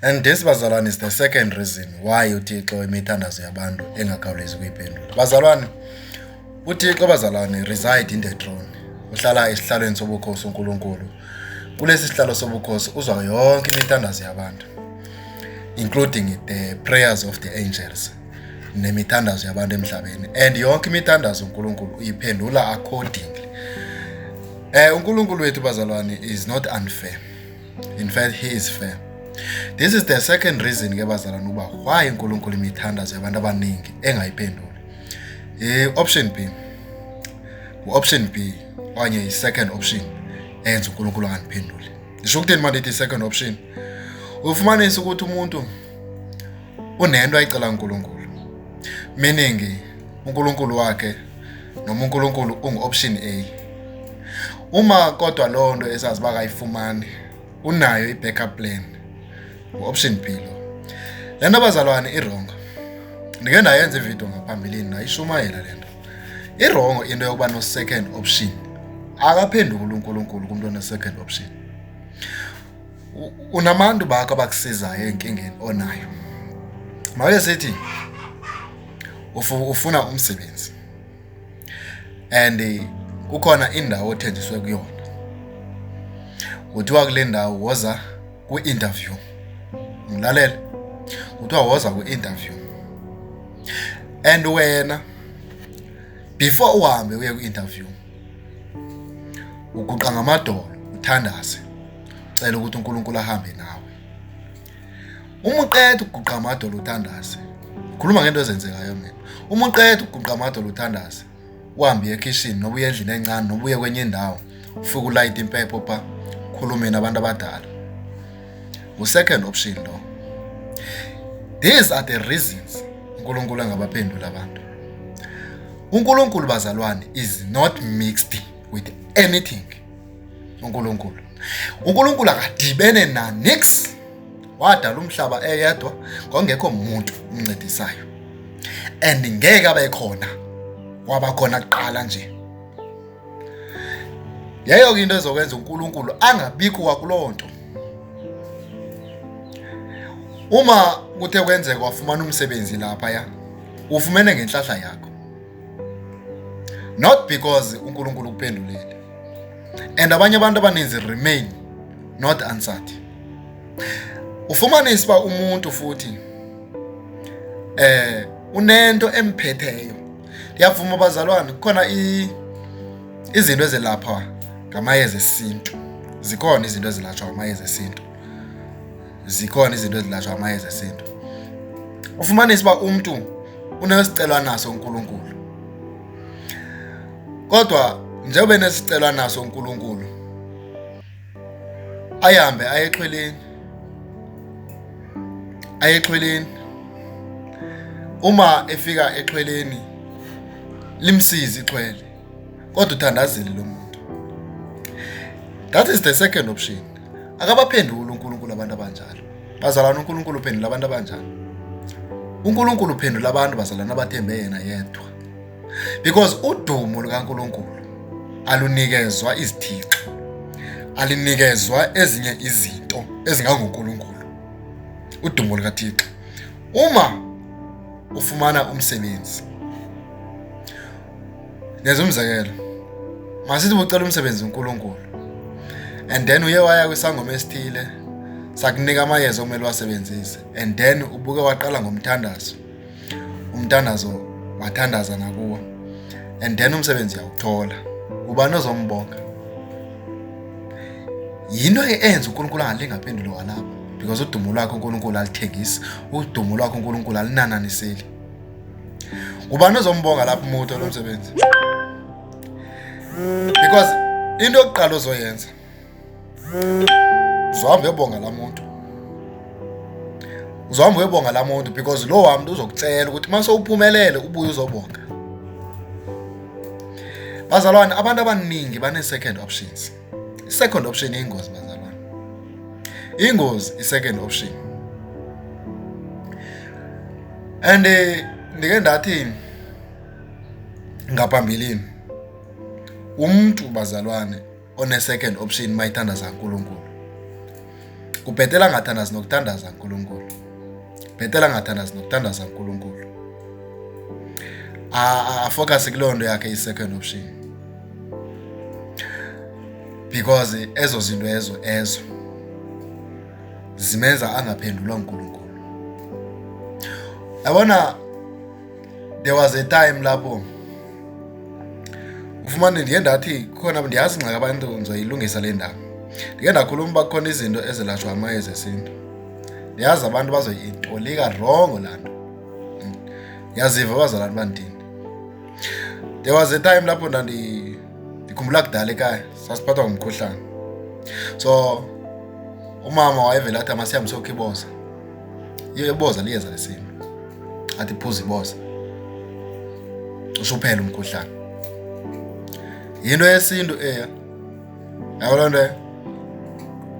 And this bazalwane is the second reason why uThixo imithandazo yabantu engakhawulezi ukuyiphendula. Bazalwane, uThixo bazalwane reside in the throne. Uhlala esihlalweni sobukhosi uNkulunkulu. Kulesi sihlalo sobukhosi uzwa yonke imithandazo yabantu, including the prayers of the angels nemithandazo yabantu emhlabeni. And yonke imithandazo uNkulunkulu uyiphendula accordingly. uNkulunkulu wethu bazalwane is not unfair. In fact, he is fair. This is the second reason ke bazalwane uba why uNkulunkulu imithandazo yabantu abaningi engayiphenduli. Option B okanye i-second option enza uNkulunkulu angaphenduli. Ngisho ukuthini manje ithi second option? Ufumanisa ukuthi umuntu unento ayicela uNkulunkulu. Meaning uNkulunkulu wakhe noma uNkulunkulu ungu-option A. Uma kodwa lo nto esazi bakayifumani unayo i-backup plan. Option B lo. Lento bazalwane i-wrong. Ndike ndayenza ivideo ngaphambilini nayishumayela lento. I-wrong into yokuba no second option. Akaphenduli uNkulunkulu kumuntu one second option. Unabantu bakho abakusizayo enkingeni onayo. Manje sithi ufuna umsebenzi. And kukhona indawo othenjiswe kuyona. Uthiwa kule ndawo woza ku-interview. Ngilalela. Uthiwa woza ku-interview. And wena before uhambe uye ku-interview uguqa ngamadolo uthandaze ucela ukuthi uNkulunkulu ahambe nawe. Uma uqeda ukuguqa amadolo uthandaze, khuluma ngento ezenzekayo mina. Uma uqeda ukuguqa amadolo uthandaze, uhambe ekitchen noba uye endlini encane noba uye kwenye indawo, ufike ulayite impepho pha, khulume nabantu abadala. U-second option lo. These are the reasons uNkulunkulu angabaphendula abantu. uNkulunkulu bazalwane is not mixed with anything. uNkulunkulu akadibene na nix. Wadala umhlaba eyedwa ngongekho umuntu umncedisayo. And ngeke abe khona wabakhona kuqala nje. Yayo into ezokwenza uNkulunkulu angabikho kwakulo nto. Uma kuthe kwenzeka wafumana umsebenzi lapha ya, ufumene ngenhlahla yakho. Not because uNkulunkulu ukuphendulele. And abanye abantu abaninzi remain not answered. Ufumanisa ba umuntu futhi unento emphetheyo. Ndiyavuma bazalwane kukhona izinto ezelapha ngamayeza esintu. Zikhona izinto ezilatshwa ngamayeza esintu. Ufumanisa ba umuntu unesicelo naso uNkulunkulu. Kodwa njengoba enesicelo naso uNkulunkulu ayihambe ayexhweleni. Uma efika exhweleni limsiza ixhwele kodwa uthandazile lo muntu. That is the second option. Akabaphenduli uNkulunkulu abantu abanjalo. Bazalwana uNkulunkulu uphendula abantu abanjalo. uNkulunkulu uphendula abantu bazalwana abathembe yena yedwa. Because udumo lukaNkulunkulu alunikezwa izithixo. Alinikezwa ezinye izinto ezingangoNkulunkulu. Udumo lukaThixo. Uma ufumana umsebenzi. Nenza umzekelo. Masithi ucela umsebenzi uNkulunkulu. And then uye waya kwisangoma esithile sakunika amayeza okumele wasebenzise. And then ubuke waqala ngomthandazo. Umthandazo wathandaza nakuwo. And then umsebenzi uyawuthola. Ubani ozombonga? Yinto enza uNkulunkulu angalingaphenduli walapha. Because udumo lwakhe uNkulunkulu alithengisi. Udumo lwakhe uNkulunkulu alinananiseli. Ubani ozombonga lapha umuntu lo msebenzi? Because into yokuqala ozoyenza uzohamba uyobonga la muntu. Because lo wamuntu uzokucela ukuthi mase uphumelele ubuye uzobonga. Bazalwane abantu abaningi bane second options. Second option ingozi bazalwane. Ingozi i-second option. And ndike ndathi ngaphambilini umuntu bazalwane one second option mayithandaza uNkulunkulu kubhetela ngathandazi nokuthandaza uNkulunkulu. Bhetela ngathandazi nokuthandaza uNkulunkulu. Focus kulo nto yakhe i-second option. Because ezo zinto ezo zimenza angaphendulwa uNkulunkulu. Yabona, there was a time lapho ufumane ndiye ndathi khona ndiyazi ngxa abantu ngizoyilungisa le ndaba. Ndike ndakhuluma uba kukhona izinto ezilatshwa amayeza esintu. Ndiyazi abantu bazoyitolika wrong laa nto. Yaziva abazalwane bandini. There was a time lapho ndikhumbula kudala ekhaya sasiphathwa ngumkhuhlane. So umama wayevela athi masihambise ukhiboza. Iboza liyeza lesintu. Athi phuza iboza. Usuphela umkhuhlane. Yinto yesintu eya. Yabona nto.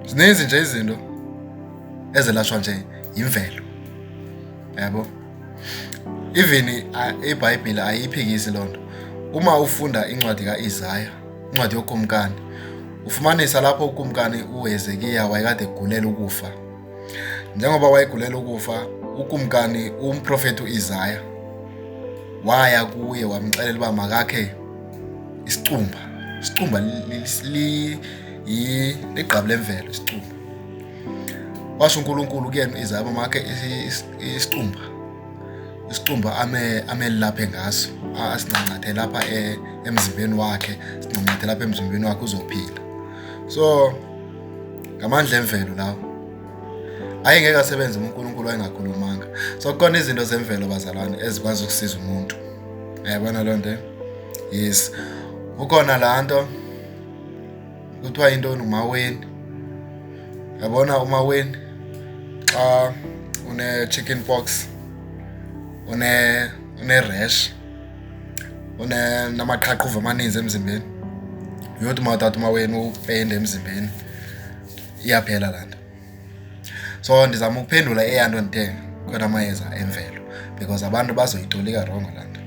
Zininzi nje izinto ezelashwa nje imvelo. Yabo. Even iBhayibhile ayiphikisi lonto. Uma ufunda incwadi kaIsaya, incwadi yokumkani, ufumanisa lapho ukumkani uHezekiya wayekade egulela ukufa. Njengoba wayegulela ukufa, ukumkani umprofeti uIsaya waya kuye wamxelela uba makakhe isicumba. Isicumba ligqabi lemvelo isicumba. Washo uNkulunkulu kuyena uIsaya makhe isicumba. Isicumba amelaphe ngaso, asinqanqathe lapha emzimbeni wakhe, sinqanqathe lapha emzimbeni wakhe uzophila. So ngamandla emvelo lawo ayengeke asebenze uNkulunkulu ayengakhulumanga. So kukhona izinto zemvelo bazalwane ezikwazi ukusiza umuntu. Yabona lo nto? Yes. Ukhona laa nto kuthiwa intoni umaweni. Yabona umaweni xa une-chicken pox, une-rash, namaqhaqhuva amaninzi emzimbeni, uyothi mawuthatha umaweni upende emzimbeni, iyaphela laa nto. So ndizama ukuphendula eya nto ndithe khona amayeza emvelo because abantu bazoyitolika rongo laa nto.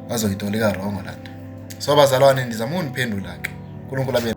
Bazoyitolika rongo laa nto. So bazalwane ndizama undiphendula ke. uNkulunkulu